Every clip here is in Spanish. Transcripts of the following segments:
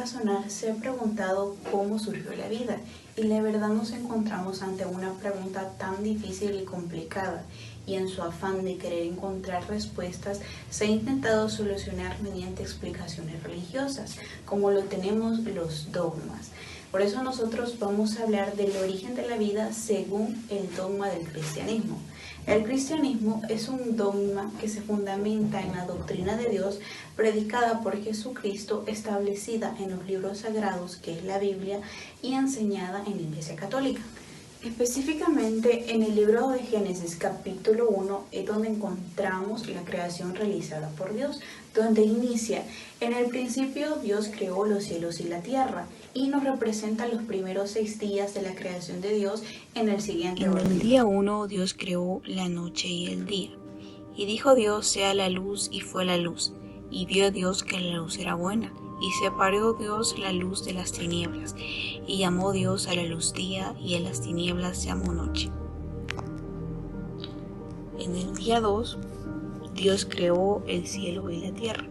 razonar se ha preguntado cómo surgió la vida, y la verdad nos encontramos ante una pregunta tan difícil y complicada, y en su afán de querer encontrar respuestas se ha intentado solucionar mediante explicaciones religiosas, como lo tenemos los dogmas. Por eso nosotros vamos a hablar del origen de la vida según el dogma del cristianismo. El cristianismo es un dogma que se fundamenta en la doctrina de Dios predicada por Jesucristo, establecida en los libros sagrados, que es la Biblia, y enseñada en la Iglesia Católica. Específicamente en el libro de Génesis capítulo 1 es donde encontramos la creación realizada por Dios, donde inicia: en el principio Dios creó los cielos y la tierra, y nos representa los primeros 6 días de la creación de Dios en el siguiente orden. En el día 1 Dios creó la noche y el día, y dijo Dios: sea la luz, y fue la luz, y vio Dios que la luz era buena. Y separó Dios la luz de las tinieblas, y llamó Dios a la luz día, y a las tinieblas llamó noche. En el día 2, Dios creó el cielo y la tierra.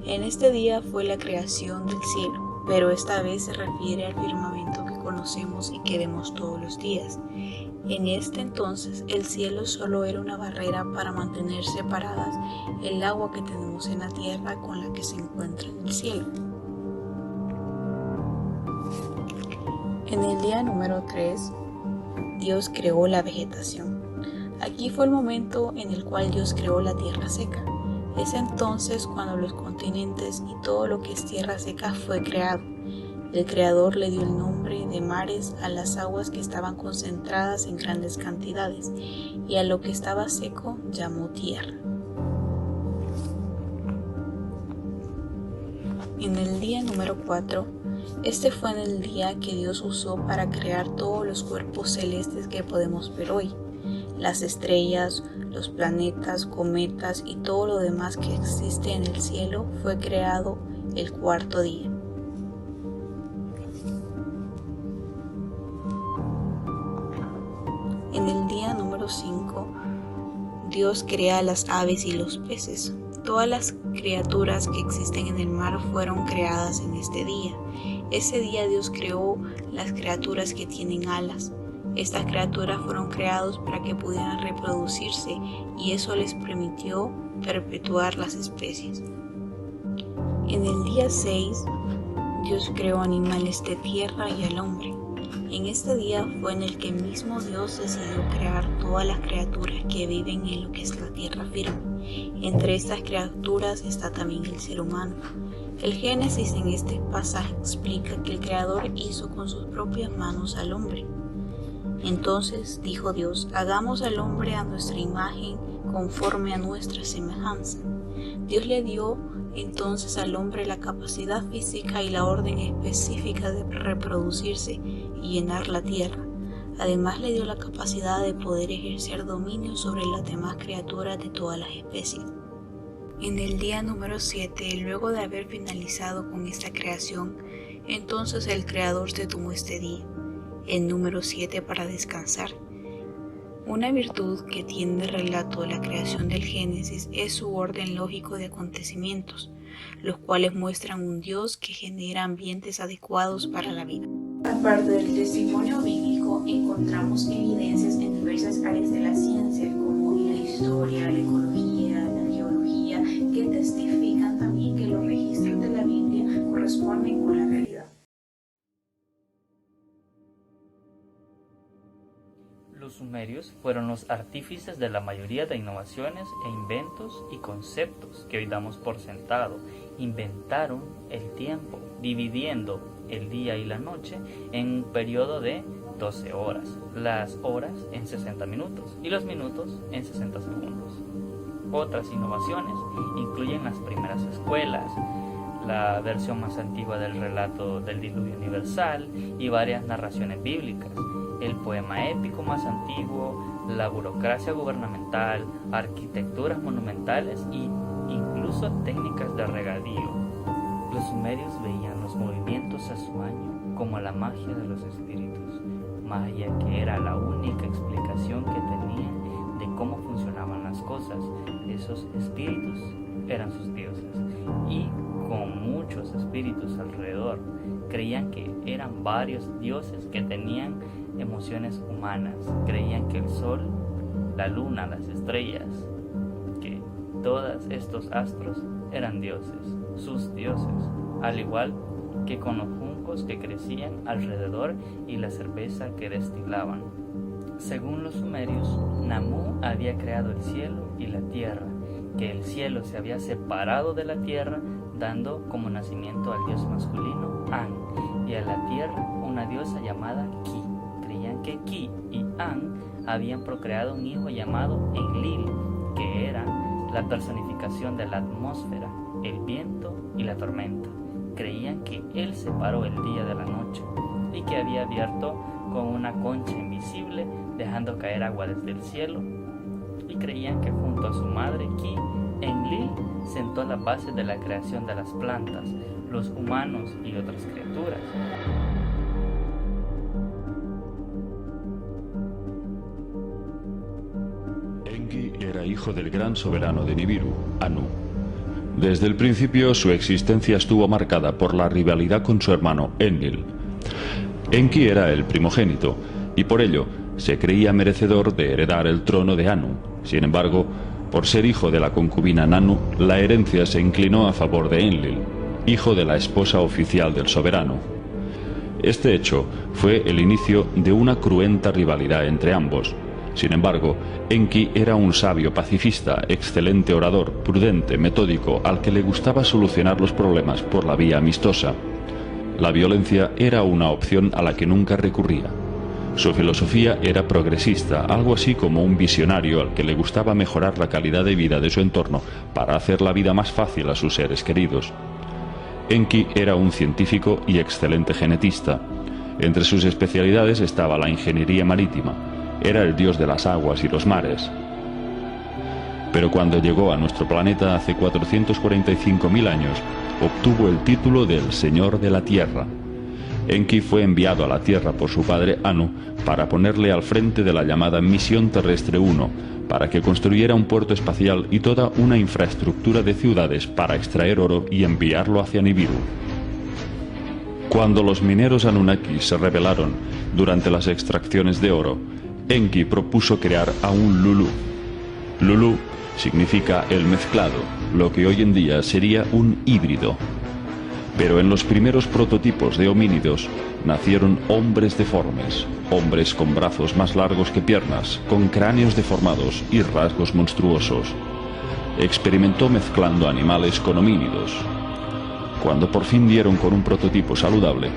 En este día fue la creación del cielo, pero esta vez se refiere al firmamento que conocemos y que vemos todos los días. En este entonces el cielo solo era una barrera para mantener separadas el agua que tenemos en la tierra con la que se encuentra en el cielo. En el día número 3, Dios creó la vegetación. Aquí fue el momento en el cual Dios creó la tierra seca. Es entonces cuando los continentes y todo lo que es tierra seca fue creado. El Creador le dio el nombre de mares a las aguas que estaban concentradas en grandes cantidades, y a lo que estaba seco llamó tierra. En el día número 4, este fue en el día que Dios usó para crear todos los cuerpos celestes que podemos ver hoy. Las estrellas, los planetas, cometas y todo lo demás que existe en el cielo fue creado el 4º día. En el día número 5, Dios crea las aves y los peces. Todas las criaturas que existen en el mar fueron creadas en este día. Ese día Dios creó las criaturas que tienen alas. Estas criaturas fueron creadas para que pudieran reproducirse, y eso les permitió perpetuar las especies. En el día 6, Dios creó animales de tierra y al hombre. En este día fue en el que mismo Dios decidió crear todas las criaturas que viven en lo que es la tierra firme. Entre estas criaturas está también el ser humano. El Génesis en este pasaje explica que el Creador hizo con sus propias manos al hombre. Entonces dijo Dios: hagamos al hombre a nuestra imagen, conforme a nuestra semejanza. Dios le dio entonces al hombre la capacidad física y la orden específica de reproducirse y llenar la tierra. Además le dio la capacidad de poder ejercer dominio sobre las demás criaturas de todas las especies. En el día número 7, luego de haber finalizado con esta creación, entonces el Creador se tomó este día, el número 7, para descansar. Una virtud que tiene el relato de la creación del Génesis es su orden lógico de acontecimientos, los cuales muestran un Dios que genera ambientes adecuados para la vida. Aparte del testimonio bíblico, encontramos evidencias en diversas áreas de la ciencia, como la historia, la ecología, la geología, que testifican también que los registros de la Biblia corresponden con la realidad. Los sumerios fueron los artífices de la mayoría de innovaciones e inventos y conceptos que hoy damos por sentado. Inventaron el tiempo, dividiendo el día y la noche en un periodo de 12 horas, las horas en 60 minutos y los minutos en 60 segundos. Otras innovaciones incluyen las primeras escuelas, la versión más antigua del relato del diluvio universal y varias narraciones bíblicas, el poema épico más antiguo, la burocracia gubernamental, arquitecturas monumentales e incluso técnicas de regadío. Los sumerios veían los movimientos a su año como la magia de los espíritus, magia que era la única explicación que tenían de cómo funcionaban las cosas. Esos espíritus eran sus dioses, y con muchos espíritus alrededor. Creían que eran varios dioses que tenían emociones humanas. Creían que el sol, la luna, las estrellas, que todos estos astros eran dioses, sus dioses, al igual que con los juncos que crecían alrededor y la cerveza que destilaban. Según los sumerios, Namu había creado el cielo y la tierra, que el cielo se había separado de la tierra, dando como nacimiento al dios masculino An, y a la tierra una diosa llamada Ki. Creían que Ki y An habían procreado un hijo llamado Enlil, que era la personificación de la atmósfera, el viento y la tormenta. Creían que él separó el día de la noche y que había abierto con una concha invisible, dejando caer agua desde el cielo. Y creían que junto a su madre Ki, Enlil sentó la base de la creación de las plantas, los humanos y otras criaturas. Enki era hijo del gran soberano de Nibiru, Anu. Desde el principio su existencia estuvo marcada por la rivalidad con su hermano Enlil. Enki era el primogénito y por ello se creía merecedor de heredar el trono de Anu. Sin embargo, por ser hijo de la concubina Nanu, la herencia se inclinó a favor de Enlil, hijo de la esposa oficial del soberano. Este hecho fue el inicio de una cruenta rivalidad entre ambos. Sin embargo, Enki era un sabio pacifista, excelente orador, prudente, metódico, al que le gustaba solucionar los problemas por la vía amistosa. La violencia era una opción a la que nunca recurría. Su filosofía era progresista, algo así como un visionario al que le gustaba mejorar la calidad de vida de su entorno para hacer la vida más fácil a sus seres queridos. Enki era un científico y excelente genetista. Entre sus especialidades estaba la ingeniería marítima. Era el dios de las aguas y los mares. Pero cuando llegó a nuestro planeta hace 445.000 años, obtuvo el título del Señor de la Tierra. Enki fue enviado a la Tierra por su padre Anu para ponerle al frente de la llamada Misión Terrestre 1, para que construyera un puerto espacial y toda una infraestructura de ciudades para extraer oro y enviarlo hacia Nibiru. Cuando los mineros Anunnaki se rebelaron durante las extracciones de oro, Enki propuso crear a un Lulu. Lulu significa el mezclado, lo que hoy en día sería un híbrido. Pero en los primeros prototipos de homínidos nacieron hombres deformes, hombres con brazos más largos que piernas, con cráneos deformados y rasgos monstruosos. Experimentó mezclando animales con homínidos. Cuando por fin dieron con un prototipo saludable,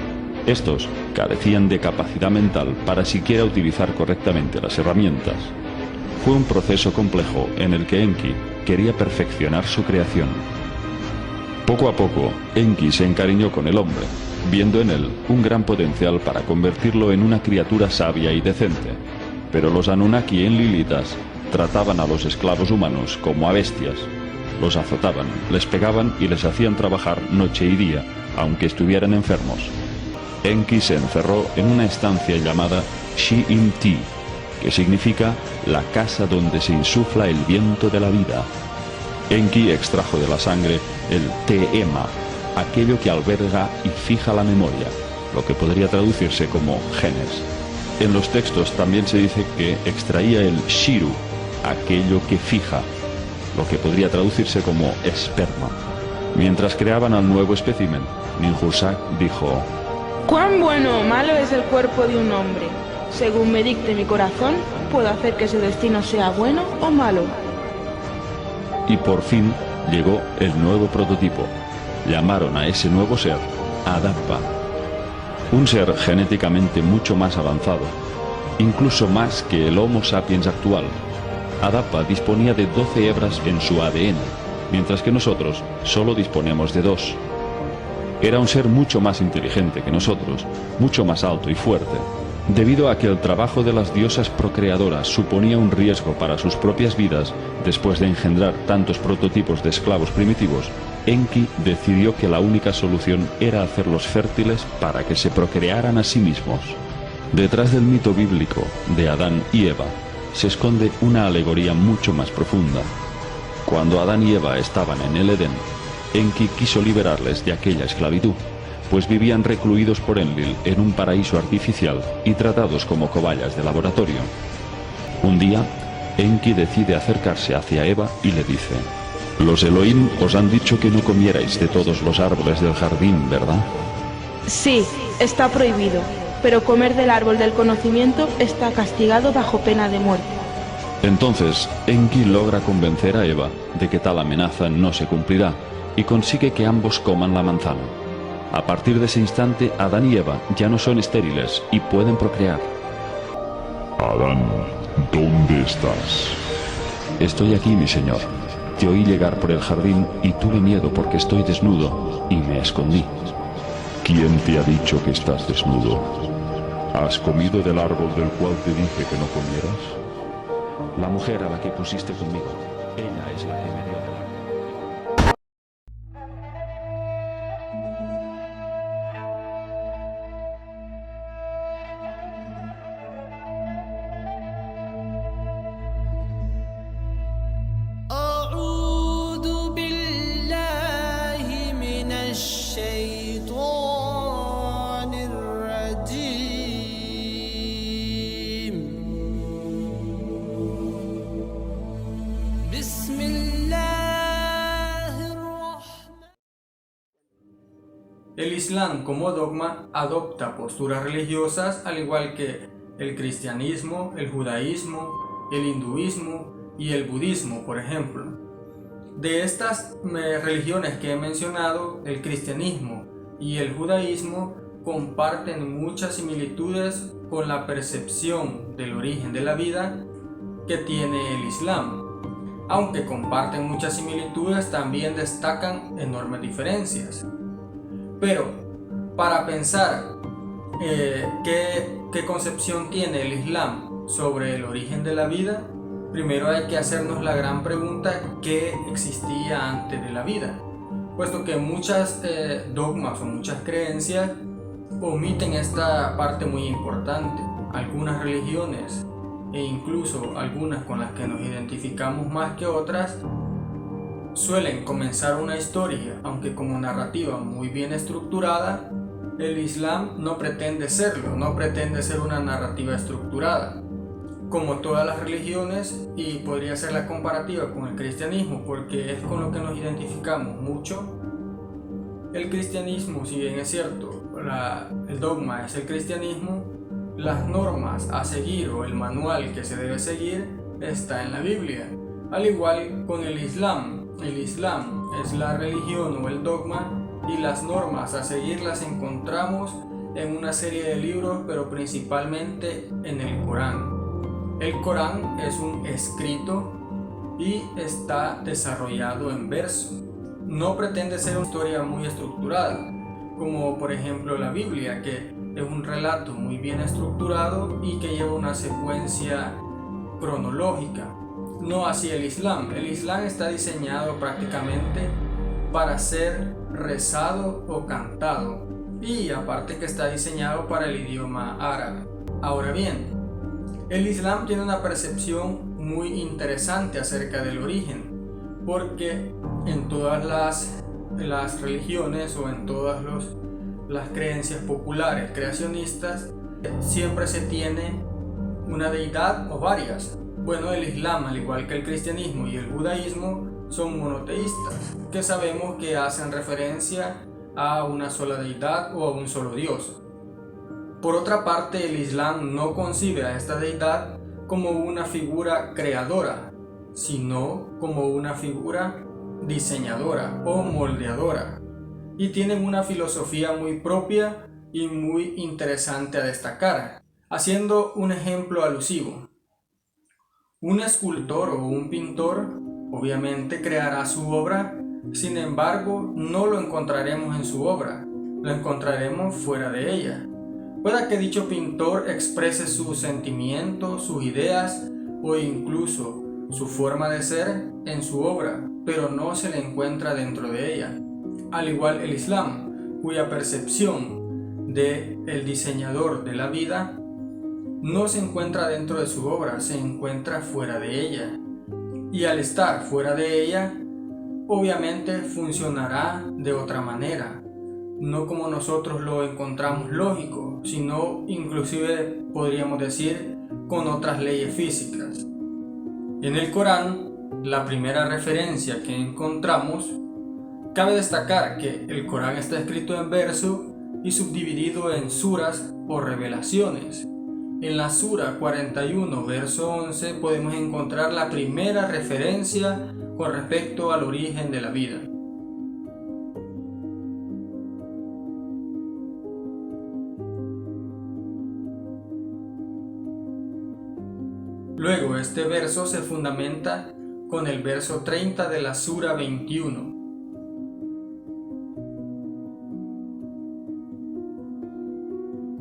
estos carecían de capacidad mental para siquiera utilizar correctamente las herramientas. Fue un proceso complejo en el que Enki quería perfeccionar su creación. Poco a poco, Enki se encariñó con el hombre, viendo en él un gran potencial para convertirlo en una criatura sabia y decente. Pero los Anunnaki enlilitas trataban a los esclavos humanos como a bestias. Los azotaban, les pegaban y les hacían trabajar noche y día, aunque estuvieran enfermos. Enki se encerró en una estancia llamada Shi-Im-Ti, que significa la casa donde se insufla el viento de la vida. Enki extrajo de la sangre el Te-Ema, aquello que alberga y fija la memoria, lo que podría traducirse como genes. En los textos también se dice que extraía el Shiru, aquello que fija, lo que podría traducirse como esperma. Mientras creaban al nuevo espécimen, Ninhursag dijo: «Cuán bueno o malo es el cuerpo de un hombre. Según me dicte mi corazón, puedo hacer que su destino sea bueno o malo». Y por fin llegó el nuevo prototipo. Llamaron a ese nuevo ser Adapa. Un ser genéticamente mucho más avanzado, incluso más que el Homo sapiens actual. Adapa disponía de 12 hebras en su ADN, mientras que nosotros solo disponemos de 2. Era un ser mucho más inteligente que nosotros, mucho más alto y fuerte. Debido a que el trabajo de las diosas procreadoras suponía un riesgo para sus propias vidas después de engendrar tantos prototipos de esclavos primitivos, Enki decidió que la única solución era hacerlos fértiles para que se procrearan a sí mismos. Detrás del mito bíblico de Adán y Eva se esconde una alegoría mucho más profunda. Cuando Adán y Eva estaban en el Edén, Enki quiso liberarles de aquella esclavitud, pues vivían recluidos por Enlil en un paraíso artificial y tratados como cobayas de laboratorio. Un día, Enki decide acercarse hacia Eva y le dice: «Los Elohim os han dicho que no comierais de todos los árboles del jardín, ¿verdad?» Sí, está prohibido, pero comer del árbol del conocimiento está castigado bajo pena de muerte. Entonces, Enki logra convencer a Eva de que tal amenaza no se cumplirá y consigue que ambos coman la manzana. A partir de ese instante, Adán y Eva ya no son estériles y pueden procrear. Adán, ¿dónde estás? Estoy aquí, mi señor. Te oí llegar por el jardín y tuve miedo porque estoy desnudo y me escondí. ¿Quién te ha dicho que estás desnudo? ¿Has comido del árbol del cual te dije que no comieras? La mujer a la que pusiste conmigo, ella es la que me dio del árbol. أعوذ بالله من الشيطان الرجيم بسم الله الرحمن. El Islam como dogma adopta posturas religiosas al igual que el cristianismo, el judaísmo, el hinduismo y el budismo, por ejemplo. De estas religiones que he mencionado, el cristianismo y el judaísmo comparten muchas similitudes con la percepción del origen de la vida que tiene el Islam. Aunque comparten muchas similitudes, también destacan enormes diferencias. Pero para pensar qué concepción tiene el Islam sobre el origen de la vida, primero hay que hacernos la gran pregunta: ¿qué existía antes de la vida? Puesto que muchas dogmas o muchas creencias omiten esta parte muy importante. Algunas religiones, e incluso algunas con las que nos identificamos más que otras, suelen comenzar una historia, aunque como narrativa muy bien estructurada. El Islam no pretende serlo, no pretende ser una narrativa estructurada, como todas las religiones, y podría ser la comparativa con el cristianismo, porque es con lo que nos identificamos mucho. El cristianismo, si bien es cierto, el dogma es el cristianismo, las normas a seguir o el manual que se debe seguir está en la Biblia. Al igual con el Islam es la religión o el dogma, y las normas a seguir las encontramos en una serie de libros, pero principalmente en el Corán. El Corán es un escrito y está desarrollado en verso. No pretende ser una historia muy estructurada, como por ejemplo la Biblia, que es un relato muy bien estructurado y que lleva una secuencia cronológica. No así el Islam. El Islam está diseñado prácticamente para ser rezado o cantado, y aparte que está diseñado para el idioma árabe. Ahora bien, el Islam tiene una percepción muy interesante acerca del origen, porque en todas las religiones o en todas las creencias populares creacionistas siempre se tiene una deidad o varias. Bueno, el Islam, al igual que el cristianismo y el judaísmo, son monoteístas, que sabemos que hacen referencia a una sola deidad o a un solo Dios. Por otra parte, el Islam no concibe a esta deidad como una figura creadora, sino como una figura diseñadora o moldeadora, y tienen una filosofía muy propia y muy interesante a destacar. Haciendo un ejemplo alusivo, un escultor o un pintor obviamente creará su obra, sin embargo no lo encontraremos en su obra, lo encontraremos fuera de ella. Pueda que dicho pintor exprese sus sentimientos, sus ideas o incluso su forma de ser en su obra, pero no se le encuentra dentro de ella. Al igual el Islam, cuya percepción del diseñador de la vida no se encuentra dentro de su obra, se encuentra fuera de ella. Y al estar fuera de ella, obviamente funcionará de otra manera, no como nosotros lo encontramos lógico, sino inclusive podríamos decir con otras leyes físicas. En el Corán, la primera referencia que encontramos, cabe destacar que el Corán está escrito en verso y subdividido en suras o revelaciones. En la sura 41, verso 11, podemos encontrar la primera referencia con respecto al origen de la vida. Luego este verso se fundamenta con el verso 30 de la sura 21.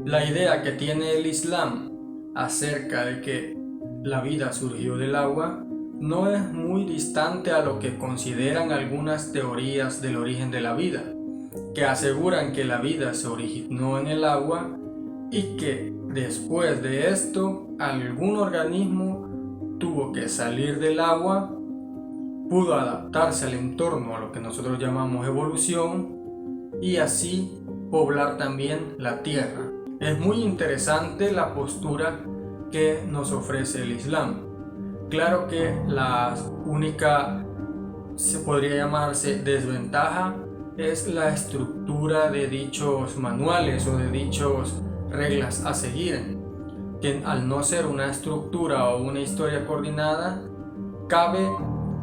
La idea que tiene el Islam acerca de que la vida surgió del agua no es muy distante a lo que consideran algunas teorías del origen de la vida, que aseguran que la vida se originó en el agua y que después de esto algún organismo tuvo que salir del agua, pudo adaptarse al entorno, a lo que nosotros llamamos evolución, y así poblar también la tierra. Es muy interesante la postura que nos ofrece el Islam. Claro que la única, se podría llamarse desventaja, es la estructura de dichos manuales o de dichas reglas a seguir, que al no ser una estructura o una historia coordinada, cabe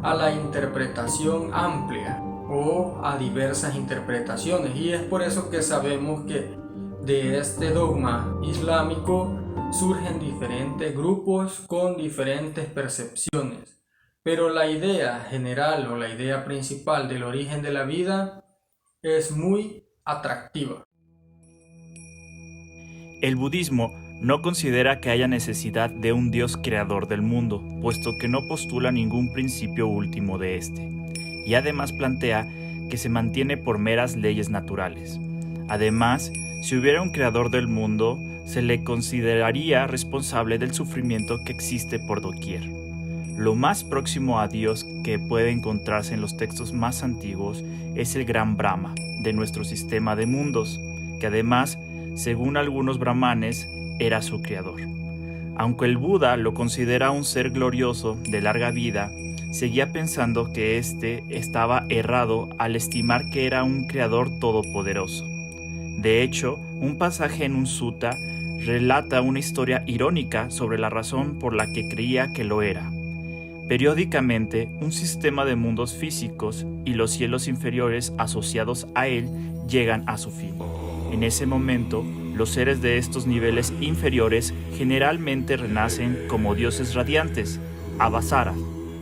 a la interpretación amplia o a diversas interpretaciones, y es por eso que sabemos que de este dogma islámico surgen diferentes grupos con diferentes percepciones, pero la idea general o la idea principal del origen de la vida es muy atractiva. El budismo no considera que haya necesidad de un Dios creador del mundo, puesto que no postula ningún principio último de este, y además plantea que se mantiene por meras leyes naturales. Además, si hubiera un creador del mundo, se le consideraría responsable del sufrimiento que existe por doquier. Lo más próximo a Dios que puede encontrarse en los textos más antiguos es el gran Brahma de nuestro sistema de mundos, que además, según algunos brahmanes, era su creador. Aunque el Buda lo considera un ser glorioso de larga vida, seguía pensando que éste estaba errado al estimar que era un creador todopoderoso. De hecho, un pasaje en un sutta relata una historia irónica sobre la razón por la que creía que lo era. Periódicamente, un sistema de mundos físicos y los cielos inferiores asociados a él llegan a su fin. En ese momento, los seres de estos niveles inferiores generalmente renacen como dioses radiantes, avasaras,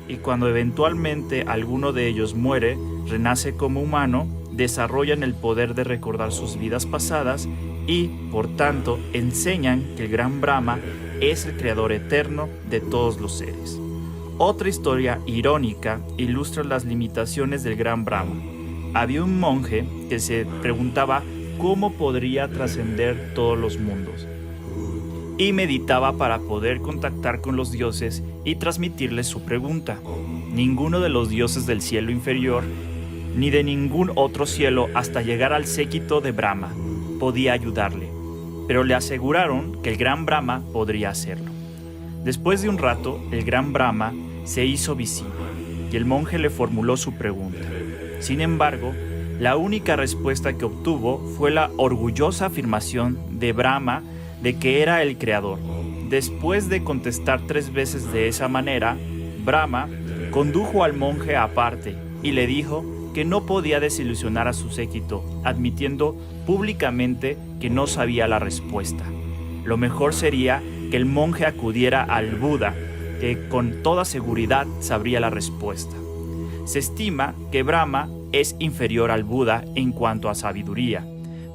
y cuando eventualmente alguno de ellos muere, renace como humano, desarrollan el poder de recordar sus vidas pasadas y, por tanto, enseñan que el gran Brahma es el creador eterno de todos los seres. Otra historia irónica ilustra las limitaciones del gran Brahma. Había un monje que se preguntaba cómo podría trascender todos los mundos, y meditaba para poder contactar con los dioses y transmitirles su pregunta. Ninguno de los dioses del cielo inferior, ni de ningún otro cielo hasta llegar al séquito de Brahma, podía ayudarle, pero le aseguraron que el gran Brahma podría hacerlo. Después de un rato, el gran Brahma se hizo visible, y el monje le formuló su pregunta. Sin embargo, la única respuesta que obtuvo fue la orgullosa afirmación de Brahma de que era el creador. Después de contestar 3 veces de esa manera, Brahma condujo al monje aparte y le dijo que no podía desilusionar a su séquito, admitiendo públicamente que no sabía la respuesta. Lo mejor sería que el monje acudiera al Buda, que con toda seguridad sabría la respuesta. Se estima que Brahma es inferior al Buda en cuanto a sabiduría,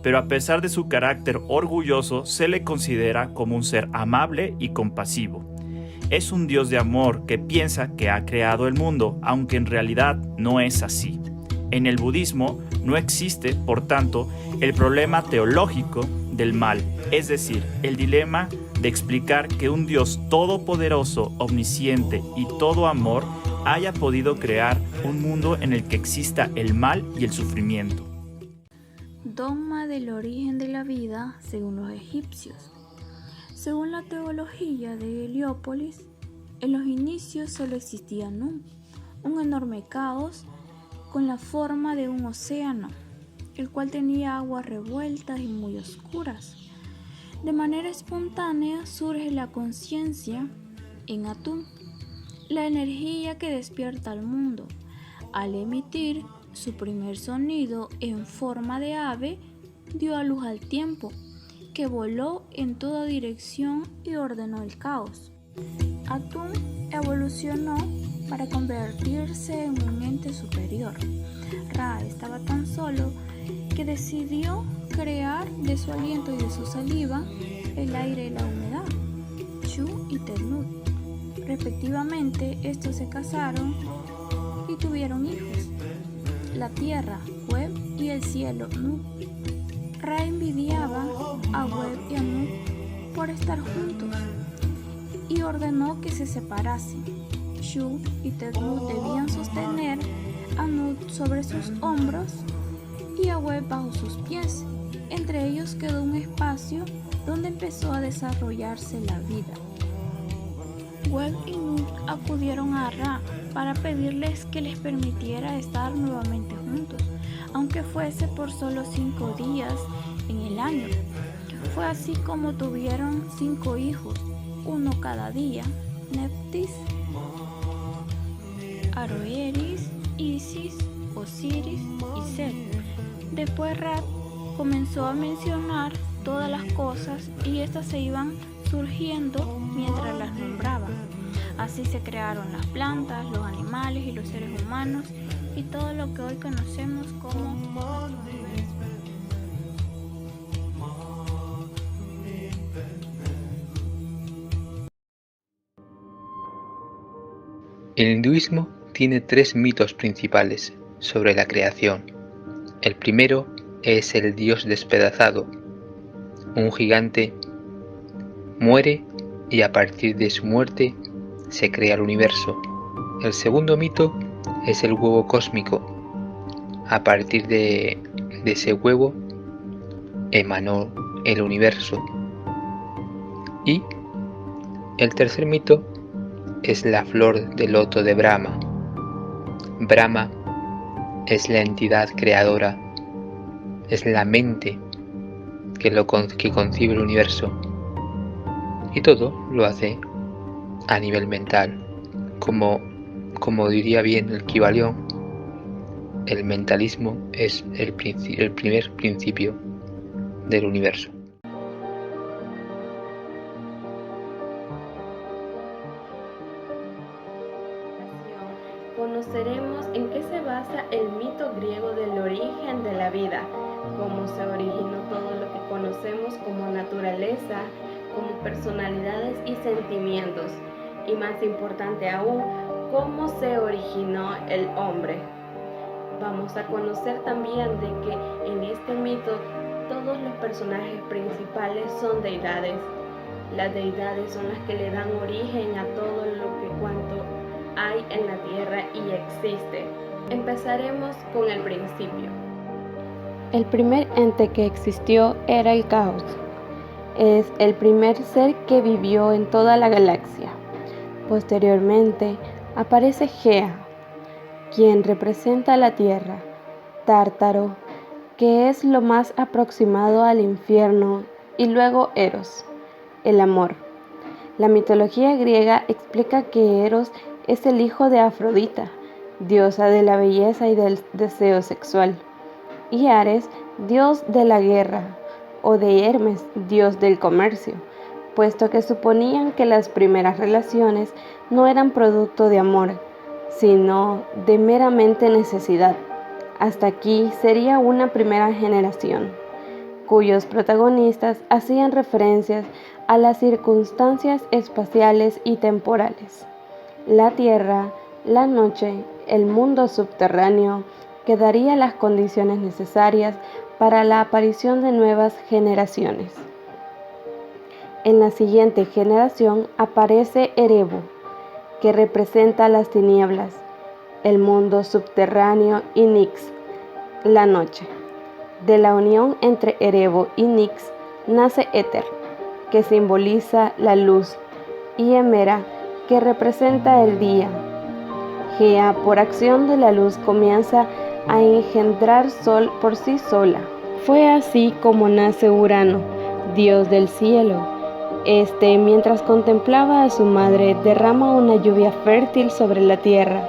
pero a pesar de su carácter orgulloso, se le considera como un ser amable y compasivo. Es un Dios de amor que piensa que ha creado el mundo, aunque en realidad no es así. En el budismo no existe, por tanto, el problema teológico del mal, es decir, el dilema de explicar que un Dios todopoderoso, omnisciente y todo amor haya podido crear un mundo en el que exista el mal y el sufrimiento. Dogma del origen de la vida según los egipcios. Según la teología de Heliópolis, en los inicios solo existía Nu, un enorme caos con la forma de un océano, el cual tenía aguas revueltas y muy oscuras. De manera espontánea surge la conciencia en Atum, la energía que despierta al mundo. Al emitir su primer sonido en forma de ave, dio a luz al tiempo, que voló en toda dirección y ordenó el caos. Atum evolucionó para convertirse en un ente superior. Ra estaba tan solo que decidió crear de su aliento y de su saliva el aire y la humedad. Shu y Ternut. Respectivamente, estos se casaron y tuvieron hijos. La tierra, Web, y el cielo, Nu. Ra envidiaba a Web y a Nu por estar juntos y ordenó que se separasen. Shu y Ternut debían sostener a Nut sobre sus hombros y a Web bajo sus pies. Entre ellos quedó un espacio donde empezó a desarrollarse la vida. Web y Nut acudieron a Ra para pedirles que les permitiera estar nuevamente juntos, aunque fuese por solo 5 días en el año. Fue así como tuvieron 5 hijos, uno cada día: Neptis, Aroeris, Isis, Osiris y Set. Después Ra comenzó a mencionar todas las cosas y estas se iban surgiendo mientras las nombraba. Así se crearon las plantas, los animales y los seres humanos y todo lo que hoy conocemos como nuestro universo. El hinduismo tiene 3 mitos principales sobre la creación. El primero es el dios despedazado. Un gigante muere y a partir de su muerte se crea el universo. El segundo mito es el huevo cósmico. A partir de ese huevo emanó el universo. Y el tercer mito es la flor de loto de Brahma. Brahma es la entidad creadora, es la mente que concibe el universo. Y todo lo hace a nivel mental. Como diría bien el Kybalión, el mentalismo es el primer principio del universo. Conoceremos en qué se basa el mito griego del origen de la vida, cómo se originó todo lo que conocemos como naturaleza, como personalidades y sentimientos, y más importante aún, cómo se originó el hombre. Vamos a conocer también de que en este mito todos los personajes principales son deidades. Las deidades son las que le dan origen a todo lo que cuanto hay en la tierra y existe. Empezaremos con el principio. El primer ente que existió era el caos. Es el primer ser que vivió en toda la galaxia. Posteriormente aparece Gea, quien representa la tierra, Tártaro, que es lo más aproximado al infierno, y luego Eros, el amor. La mitología griega explica que Eros es el hijo de Afrodita, diosa de la belleza y del deseo sexual, y Ares, dios de la guerra, o de Hermes, dios del comercio, puesto que suponían que las primeras relaciones no eran producto de amor, sino de meramente necesidad. Hasta aquí sería una primera generación, cuyos protagonistas hacían referencias a las circunstancias espaciales y temporales. La tierra, la noche, el mundo subterráneo, que daría las condiciones necesarias para la aparición de nuevas generaciones. En la siguiente generación aparece Erebo, que representa las tinieblas, el mundo subterráneo y Nix, la noche. De la unión entre Erebo y Nix nace Éter, que simboliza la luz, y Emera, que representa el día. Gea, por acción de la luz, comienza a engendrar sol por sí sola. Fue así como nace Urano, dios del cielo. Mientras contemplaba a su madre, derrama una lluvia fértil sobre la tierra.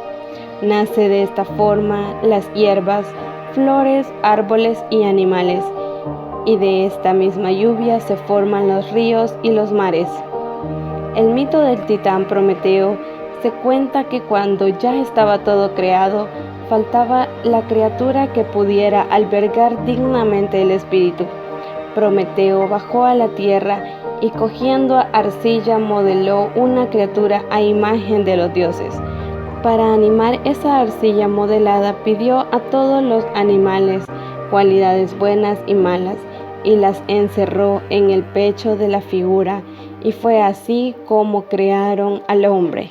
Nace de esta forma las hierbas, flores, árboles y animales, y de esta misma lluvia se forman los ríos y los mares. El mito del titán Prometeo se cuenta que cuando ya estaba todo creado, faltaba la criatura que pudiera albergar dignamente el espíritu. Prometeo bajó a la tierra y cogiendo arcilla modeló una criatura a imagen de los dioses. Para animar esa arcilla modelada pidió a todos los animales cualidades buenas y malas y las encerró en el pecho de la figura, y fue así como crearon al hombre.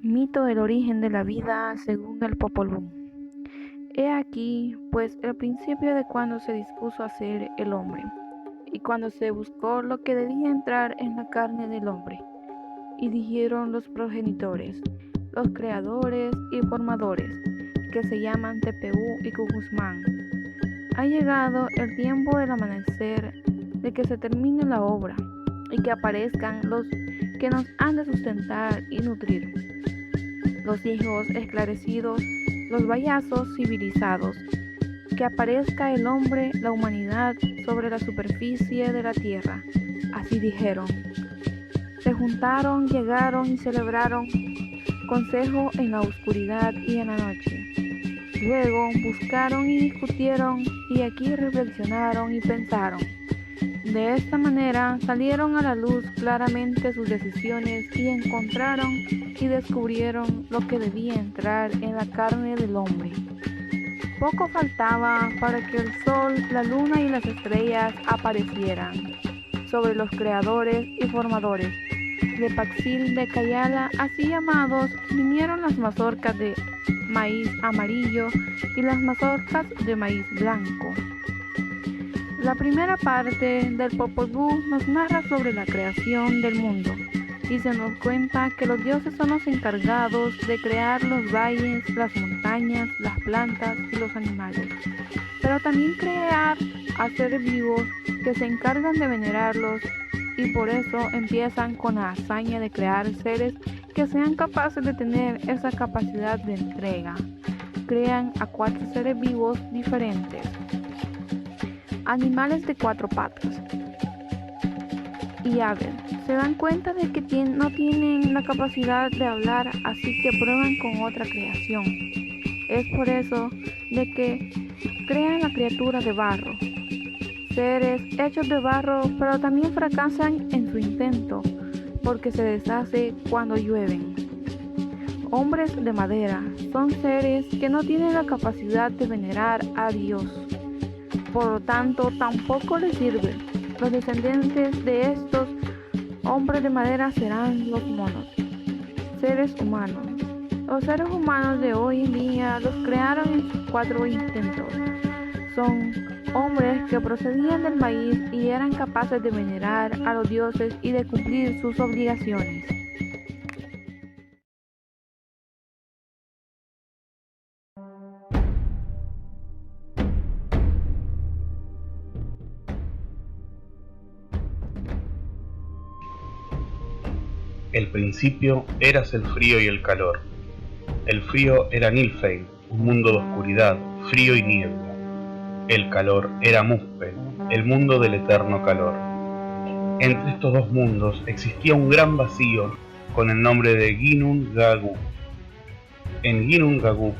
Mito del origen de la vida según el Popol Vuh. He aquí, pues, el principio de cuando se dispuso hacer el hombre, y cuando se buscó lo que debía entrar en la carne del hombre. Y dijeron los progenitores, los creadores y formadores, que se llaman Tepehú y Cucuzmán: ha llegado el tiempo del amanecer, de que se termine la obra, y que aparezcan los que nos han de sustentar y nutrir, los hijos esclarecidos, los vallazos civilizados, que aparezca el hombre, la humanidad, sobre la superficie de la tierra. Así dijeron. Se juntaron, llegaron y celebraron consejo en la oscuridad y en la noche. Luego buscaron y discutieron, y aquí reflexionaron y pensaron. De esta manera salieron a la luz claramente sus decisiones y encontraron y descubrieron lo que debía entrar en la carne del hombre. Poco faltaba para que el sol, la luna y las estrellas aparecieran. Sobre los creadores y formadores de Paxil de Cayala, así llamados, vinieron las mazorcas de maíz amarillo y las mazorcas de maíz blanco. La primera parte del Popol Vuh nos narra sobre la creación del mundo y se nos cuenta que los dioses son los encargados de crear los valles, las montañas, las plantas y los animales, pero también crear a seres vivos que se encargan de venerarlos, y por eso empiezan con la hazaña de crear seres que sean capaces de tener esa capacidad de entrega. Crean a 4 seres vivos diferentes. Animales de 4 patas y aves. Se dan cuenta de que no tienen la capacidad de hablar, así que prueban con otra creación. Es por eso de que crean la criatura de barro, seres hechos de barro, pero también fracasan en su intento, porque se deshace cuando llueven. Hombres de madera son seres que no tienen la capacidad de venerar a Dios, por lo tanto tampoco les sirve. Los descendientes de estos hombres de madera serán los monos, seres humanos. Los seres humanos de hoy en día los crearon en sus 4 intentos. Son hombres que procedían del maíz y eran capaces de venerar a los dioses y de cumplir sus obligaciones. El principio eras el frío y el calor. El frío era Nilfheim, un mundo de oscuridad, frío y niebla. El calor era Muspel, el mundo del eterno calor. Entre estos 2 mundos existía un gran vacío con el nombre de Ginnung-Gaguk. En Ginnung-Gaguk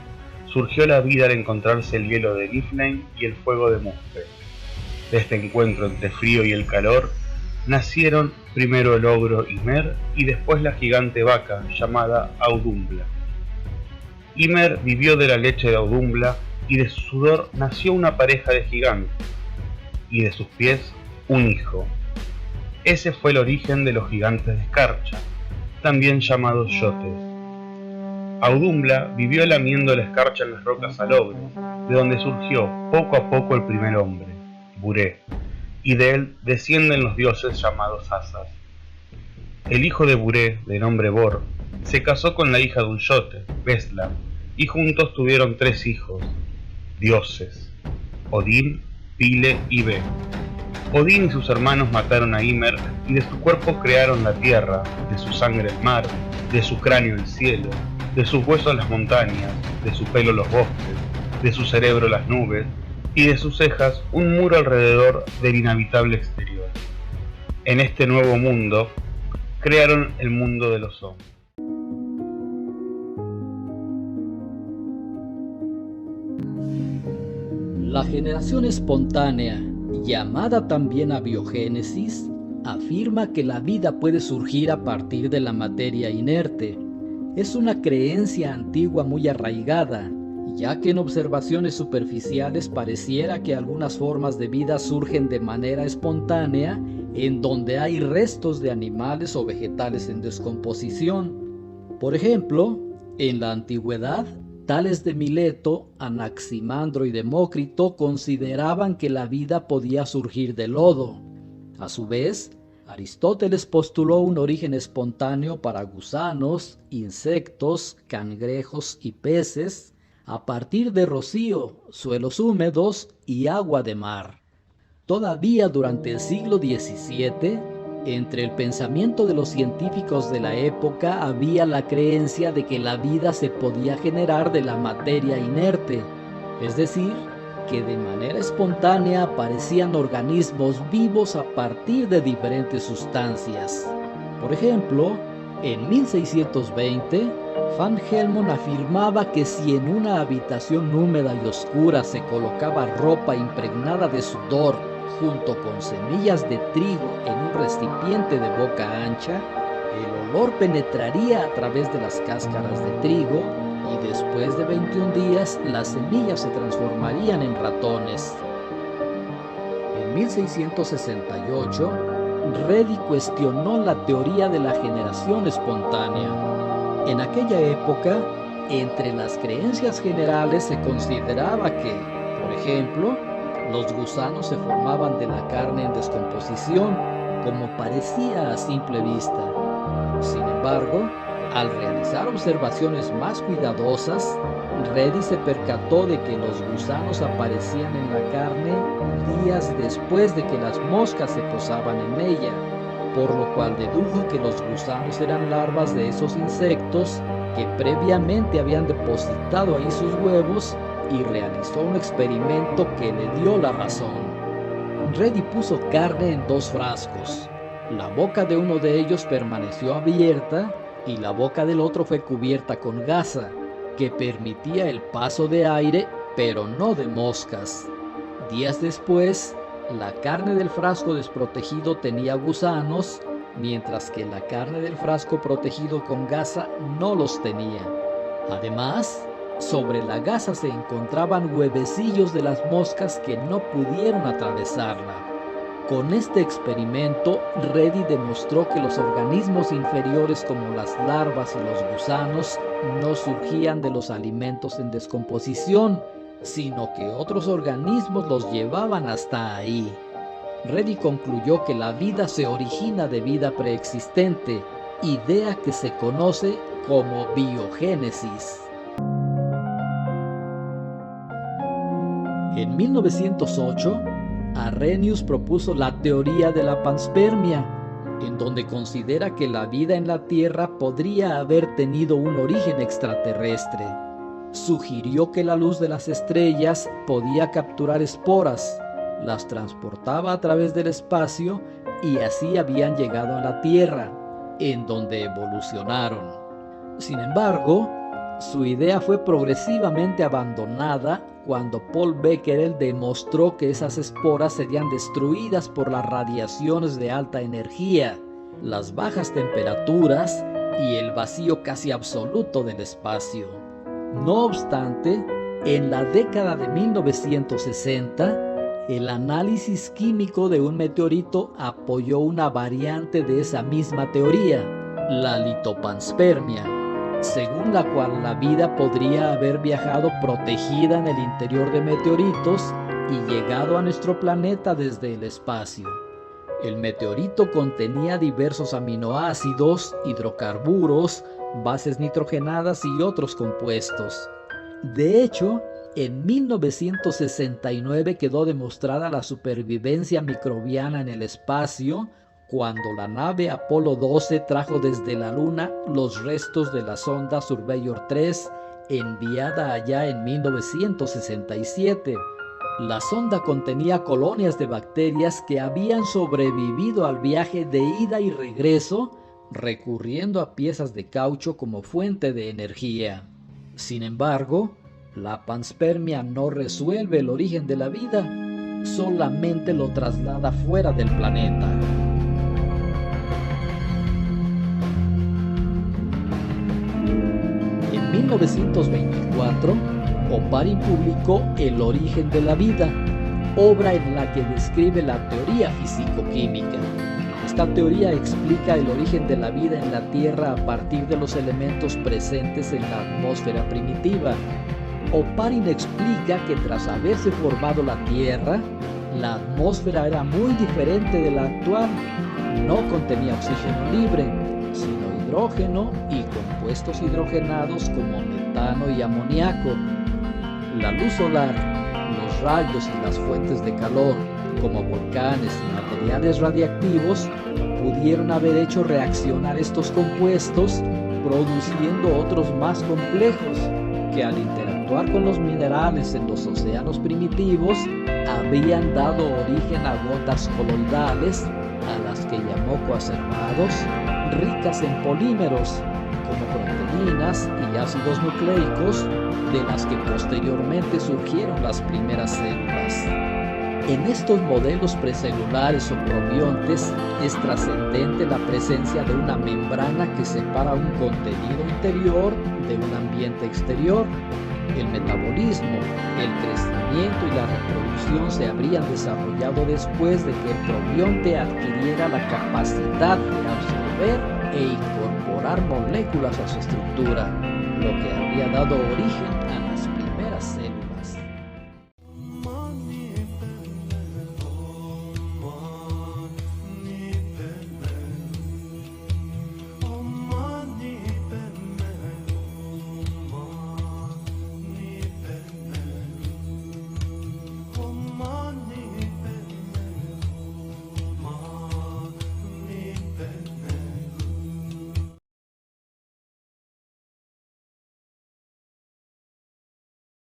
surgió la vida al encontrarse el hielo de Niflheim y el fuego de Muspel. De este encuentro entre frío y el calor nacieron primero el ogro Ymer y después la gigante vaca llamada Audumbla. Ymer vivió de la leche de Audumbla, y de su sudor nació una pareja de gigantes, y de sus pies un hijo. Ese fue el origen de los gigantes de escarcha, también llamados Yotes. Audumbla vivió lamiendo la escarcha en las rocas salobres, de donde surgió poco a poco el primer hombre, Buré, y de él descienden los dioses llamados Asas. El hijo de Buré, de nombre Bor, se casó con la hija de un Yote, Besla, y juntos tuvieron 3 hijos, dioses, Odín, Pile y Ve. Odín y sus hermanos mataron a Ymer y de su cuerpo crearon la tierra, de su sangre el mar, de su cráneo el cielo, de sus huesos las montañas, de su pelo los bosques, de su cerebro las nubes y de sus cejas un muro alrededor del inhabitable exterior. En este nuevo mundo crearon el mundo de los hombres. La generación espontánea, llamada también abiogénesis, afirma que la vida puede surgir a partir de la materia inerte. Es una creencia antigua muy arraigada, ya que en observaciones superficiales pareciera que algunas formas de vida surgen de manera espontánea en donde hay restos de animales o vegetales en descomposición. Por ejemplo, en la antigüedad, Tales de Mileto, Anaximandro y Demócrito consideraban que la vida podía surgir del lodo. A su vez, Aristóteles postuló un origen espontáneo para gusanos, insectos, cangrejos y peces a partir de rocío, suelos húmedos y agua de mar. Todavía durante el siglo XVII, entre el pensamiento de los científicos de la época había la creencia de que la vida se podía generar de la materia inerte, es decir, que de manera espontánea aparecían organismos vivos a partir de diferentes sustancias. Por ejemplo, en 1620, Van Helmont afirmaba que si en una habitación húmeda y oscura se colocaba ropa impregnada de sudor junto con semillas de trigo en un recipiente de boca ancha, el olor penetraría a través de las cáscaras de trigo y después de 21 días las semillas se transformarían en ratones. En 1668, Redi cuestionó la teoría de la generación espontánea. En aquella época, entre las creencias generales se consideraba que, por ejemplo, los gusanos se formaban de la carne en descomposición, como parecía a simple vista. Sin embargo, al realizar observaciones más cuidadosas, Redi se percató de que los gusanos aparecían en la carne días después de que las moscas se posaban en ella, por lo cual dedujo que los gusanos eran larvas de esos insectos que previamente habían depositado ahí sus huevos, y realizó un experimento que le dio la razón. Redi puso carne en 2 frascos. La boca de uno de ellos permaneció abierta y la boca del otro fue cubierta con gasa, que permitía el paso de aire, pero no de moscas. Días después, la carne del frasco desprotegido tenía gusanos, mientras que la carne del frasco protegido con gasa no los tenía. Además, sobre la gasa se encontraban huevecillos de las moscas que no pudieron atravesarla. Con este experimento, Redi demostró que los organismos inferiores como las larvas y los gusanos no surgían de los alimentos en descomposición, sino que otros organismos los llevaban hasta ahí. Redi concluyó que la vida se origina de vida preexistente, idea que se conoce como biogénesis. En 1908, Arrhenius propuso la teoría de la panspermia, en donde considera que la vida en la Tierra podría haber tenido un origen extraterrestre. Sugirió que la luz de las estrellas podía capturar esporas, las transportaba a través del espacio y así habían llegado a la Tierra, en donde evolucionaron. Sin embargo, su idea fue progresivamente abandonada cuando Paul Becquerel demostró que esas esporas serían destruidas por las radiaciones de alta energía, las bajas temperaturas y el vacío casi absoluto del espacio. No obstante, en la década de 1960, el análisis químico de un meteorito apoyó una variante de esa misma teoría, la litopanspermia, según la cual la vida podría haber viajado protegida en el interior de meteoritos y llegado a nuestro planeta desde el espacio. El meteorito contenía diversos aminoácidos, hidrocarburos, bases nitrogenadas y otros compuestos. De hecho, en 1969 quedó demostrada la supervivencia microbiana en el espacio cuando la nave Apolo 12 trajo desde la Luna los restos de la sonda Surveyor 3 enviada allá en 1967. La sonda contenía colonias de bacterias que habían sobrevivido al viaje de ida y regreso, recurriendo a piezas de caucho como fuente de energía. Sin embargo, la panspermia no resuelve el origen de la vida, solamente lo traslada fuera del planeta. En 1924, Oparin publicó El origen de la vida, obra en la que describe la teoría físico-química. Esta teoría explica el origen de la vida en la Tierra a partir de los elementos presentes en la atmósfera primitiva. Oparin explica que tras haberse formado la Tierra, la atmósfera era muy diferente de la actual. No contenía oxígeno libre, sino hidrógeno y compuestos hidrogenados como metano y amoníaco. La luz solar, los rayos y las fuentes de calor, como volcanes y materiales radiactivos, pudieron haber hecho reaccionar estos compuestos, produciendo otros más complejos, que al interactuar con los minerales en los océanos primitivos, habían dado origen a gotas coloidales, a las que llamó coacervados, ricas en polímeros, como proteínas y ácidos nucleicos, de las que posteriormente surgieron las primeras células. En estos modelos precelulares o probiontes es trascendente la presencia de una membrana que separa un contenido interior de un ambiente exterior. El metabolismo, el crecimiento y la reproducción se habrían desarrollado después de que el probionte adquiriera la capacidad de absorber e incorporar moléculas a su estructura, lo que habría dado origen a las